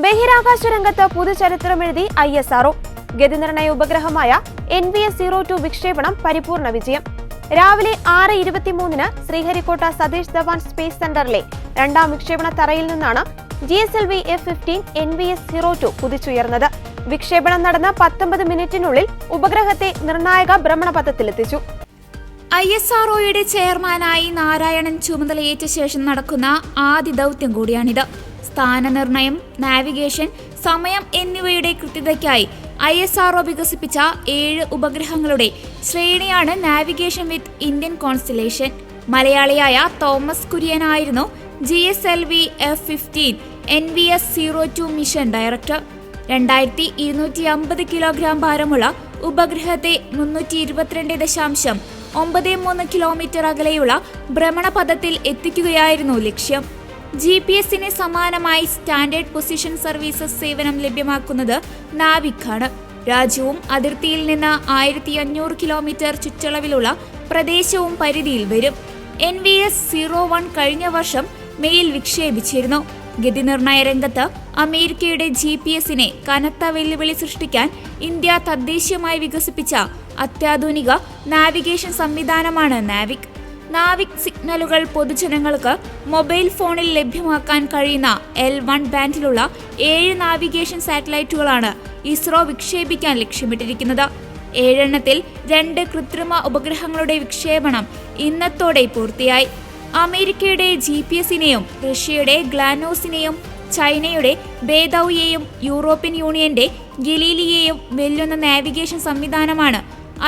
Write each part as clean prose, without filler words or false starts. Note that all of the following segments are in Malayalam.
ബഹിരാകാശ രംഗത്ത് പുതുചരിത്രമെഴുതി ISRO. ഗതിനിർണയ ഉപഗ്രഹമായ NVS-02 വിക്ഷേപണം പരിപൂർണ വിജയം. രാവിലെ 6:23 ശ്രീഹരിക്കോട്ട സതീഷ് ധവാൻ സ്പേസ് സെന്ററിലെ രണ്ടാം വിക്ഷേപണ തറയിൽ നിന്നാണ് GSLV F-15 NVS-02 കുതിച്ചുയർന്നത്. വിക്ഷേപണം നടന്ന 19 മിനിറ്റിനുള്ളിൽ ഉപഗ്രഹത്തെ നിർണായക ഭ്രമണപഥത്തിലെത്തിച്ചു. ISROയുടെ ചെയർമാനായി നാരായണൻ ചുമതലയേറ്റ ശേഷം നടക്കുന്ന ആദ്യ ദൗത്യം കൂടിയാണിത്. സ്ഥാനനിർണയം, നാവിഗേഷൻ, സമയം എന്നിവയുടെ കൃത്യതയ്ക്കായി ISRO വികസിപ്പിച്ച 7 ഉപഗ്രഹങ്ങളുടെ ശ്രേണിയാണ് നാവിഗേഷൻ വിത്ത് ഇന്ത്യൻ കോൺസ്റ്റലേഷൻ. മലയാളിയായ തോമസ് കുര്യനായിരുന്നു GSLV F-15 NVS-02 mission director. 2250 kilogram ഭാരമുള്ള ഉപഗ്രഹത്തെ 322.93 കിലോമീറ്റർ അകലെയുള്ള ഭ്രമണപഥത്തിൽ എത്തിക്കുകയായിരുന്നു ലക്ഷ്യം. GPS-ന് സമാനമായി സ്റ്റാൻഡേർഡ് പൊസിഷൻ സർവീസസ് സേവനം ലഭ്യമാക്കുന്നത് നാവിക് ആണ്. രാജ്യവും അതിർത്തിയിൽ നിന്ന് 1500 കിലോമീറ്റർ ചുറ്റളവിലുള്ള പ്രദേശവും പരിധിയിൽ വരും. NVS-01 കഴിഞ്ഞ വർഷം മെയിൽ വിക്ഷേപിച്ചിരുന്നു. ഗതിനിർണയ രംഗത്ത് അമേരിക്കയുടെ GPS-നെ കനത്ത വെല്ലുവിളി സൃഷ്ടിക്കാൻ ഇന്ത്യ തദ്ദേശീയമായി വികസിപ്പിച്ച അത്യാധുനിക നാവിഗേഷൻ സംവിധാനമാണ് നാവിക്. നാവിക് സിഗ്നലുകൾ പൊതുജനങ്ങൾക്ക് മൊബൈൽ ഫോണിൽ ലഭ്യമാക്കാൻ കഴിയുന്ന L1 ബാൻഡിലുള്ള 7 നാവിഗേഷൻ സാറ്റലൈറ്റുകളാണ് ISRO വിക്ഷേപിക്കാൻ ലക്ഷ്യമിട്ടിരിക്കുന്നത്. 7 എണ്ണത്തിൽ 2 കൃത്രിമ ഉപഗ്രഹങ്ങളുടെ വിക്ഷേപണം ഇന്നത്തോടെ പൂർത്തിയായി. അമേരിക്കയുടെ GPS-നെയും റഷ്യയുടെ ഗ്ലാനോസിനെയും ചൈനയുടെ ബേദൌയെയും യൂറോപ്യൻ യൂണിയന്റെ ഗലീലിയെയും വെല്ലുന്ന നാവിഗേഷൻ സംവിധാനമാണ്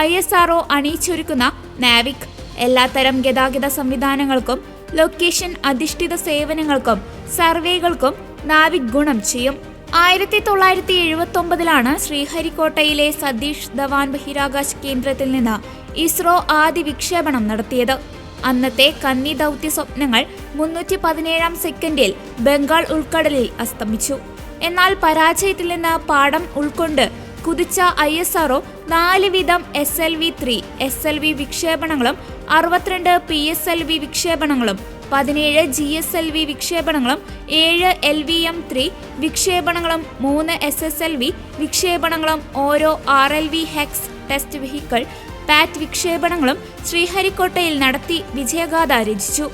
ISRO അണിയിച്ചൊരുക്കുന്ന നാവിക്. എല്ലാത്തരം ഗതാഗത സംവിധാനങ്ങൾക്കും ലൊക്കേഷൻ അധിഷ്ഠിത സേവനങ്ങൾക്കും സർവേകൾക്കും നാവിക് ഗുണം ചെയ്യും. 1979 ശ്രീഹരിക്കോട്ടയിലെ സതീഷ് ധവാൻ ബഹിരാകാശ കേന്ദ്രത്തിൽ നിന്ന് ISRO ആദ്യ വിക്ഷേപണം നടത്തിയത്. അന്നത്തെ കന്നി ദൗത്യ സ്വപ്നങ്ങൾ 317 സെക്കൻഡിൽ ബംഗാൾ ഉൾക്കടലിൽ അസ്തമിച്ചു. എന്നാൽ പരാജയത്തിൽ നിന്ന് പാഠം ഉൾക്കൊണ്ട് കുതിച്ച ISRO 4 വീതം SLV-3 SLV വിക്ഷേപണങ്ങളും 62 PSLV വിക്ഷേപണങ്ങളും 17 GSLV വിക്ഷേപണങ്ങളും 7 LVM-3 വിക്ഷേപണങ്ങളും 3 SSLV വിക്ഷേപണങ്ങളും ഓരോ RLV ഹെക്സ് ടെസ്റ്റ് വെഹിക്കിൾ പാറ്റ് വിക്ഷേപണങ്ങളും ശ്രീഹരിക്കോട്ടയിൽ നടത്തി വിജയഗാഥ രചിച്ചു.